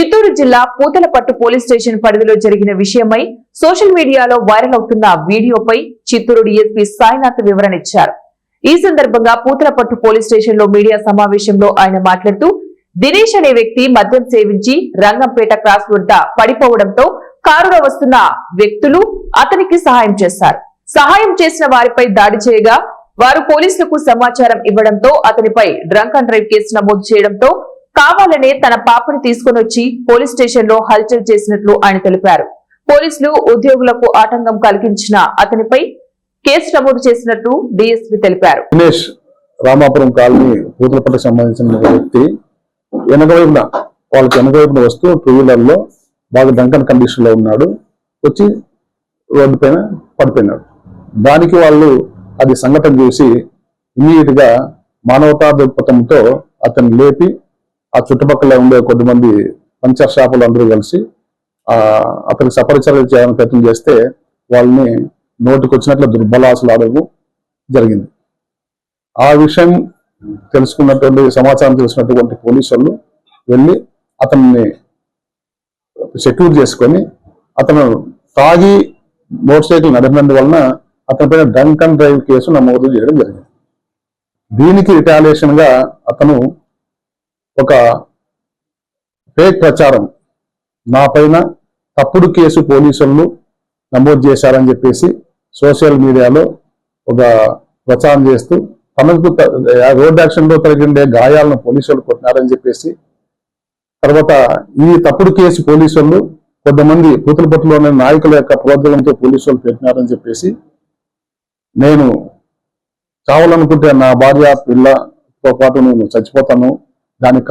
చిత్తూరు జిల్లా Puthalapattu police station పరిధిలో జరిగిన విషయమై సోషల్ మీడియాలో వైరల్ అవుతున్న వీడియోపై చిత్తూరు డీఎస్పీ సాయినాథ్ వివరణ ఇచ్చారు. ఈ సందర్భంగా పూతలపట్టు పోలీస్ స్టేషన్ లో మీడియా సమావేశంలో ఆయన మాట్లాడుతూ, దినేష్ అనే వ్యక్తి మద్యం సేవించి రంగంపేట క్రాస్ వద్ద పడిపోవడంతో కారులో వస్తున్న వ్యక్తులు అతనికి సహాయం చేశారు. సహాయం చేసిన వారిపై దాడి చేయగా వారు పోలీసులకు సమాచారం ఇవ్వడంతో అతనిపై డ్రంక్ అండ్ డ్రైవ్ కేసు నమోదు చేయడంతో కావాలనే తన పాపని తీసుకుని వచ్చి పోలీస్ స్టేషన్ లో హల్చల్ చేసినట్లు ఆయన తెలిపారు. పోలీసులు ఉద్యోగులకు ఆటంకం కలిగించిన అతనిపై కేసు నమోదు చేసినట్లు డీఎస్పీ తెలిపారు. దినేష్ రామాపురం కాలనీ పూతలపట్టుకు సంబంధించిన వ్యక్తి వాళ్ళకి వెనకవైపున వస్తూ టూ వీలర్ లో బాగా డ్రంకన్ కండిషన్ లో ఉన్నాడు. వచ్చి రోడ్డు పైన పడిపోయినాడు. దానికి వాళ్ళు అది సంఘటన చూసి ఇమీడియట్ గా మానవతా దృక్పథంతో అతన్ని లేపి ఆ చుట్టుపక్కల ఉండే కొద్దిమంది పంచర్ షాపులు అందరూ కలిసి అతనికి సపరిచర్యలు చేయాలని ప్రయత్నం చేస్తే వాళ్ళని నోటికి వచ్చినట్లు దుర్బలాసులు ఆడడం జరిగింది. ఆ విషయం తెలుసుకున్నటువంటి సమాచారం తెలిసినటువంటి పోలీసు వాళ్ళు వెళ్ళి అతన్ని సెక్యూర్ చేసుకొని అతను తాగి మోటార్ సైకిల్ నడిపినందువలన అతని పైన డ్రంక్ అండ్ డ్రైవ్ కేసు నమోదు చేయడం జరిగింది. దీనికి రిటాలియేషన్ గా అతను ఒక ఫేక్ ప్రచారం నా పైన తప్పుడు కేసు పోలీసులు నమోదు చేశారని చెప్పేసి సోషల్ మీడియాలో ఒక ప్రచారం చేస్తూ తనకు రోడ్ యాక్షన్ లో కలిగిండే గాయాలను పోలీసులు కొట్టినారని చెప్పేసి, తర్వాత ఈ తప్పుడు కేసు పోలీసులు కొంతమంది పూతలపట్టులోని నాయకుల యొక్క ప్రోద్బలంతో పోలీసులు పెట్టినారని చెప్పేసి, నేను చావాలనుకుంటే నా భార్య పిల్లతో పాటు నేను చచ్చిపోతాను, దానికి